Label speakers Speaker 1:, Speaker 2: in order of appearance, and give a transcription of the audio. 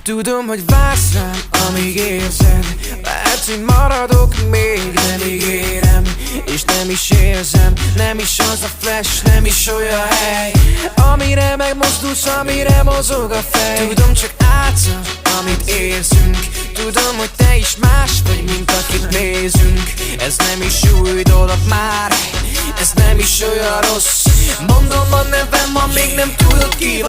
Speaker 1: Tudom, hogy vársz rám, amíg érzed. Lehet, hogy maradok még, nem ígérem. És nem is érzem, nem is az a flash, nem is olyan hely, amire megmozdulsz, amire mozog a fej. Tudom, csak átszom, amit érzünk. Tudom, hogy te is más vagy, mint akit nézünk. Ez nem is új dolog már, ez nem is olyan rossz. Mondom a nevem, amíg nem tudod ki.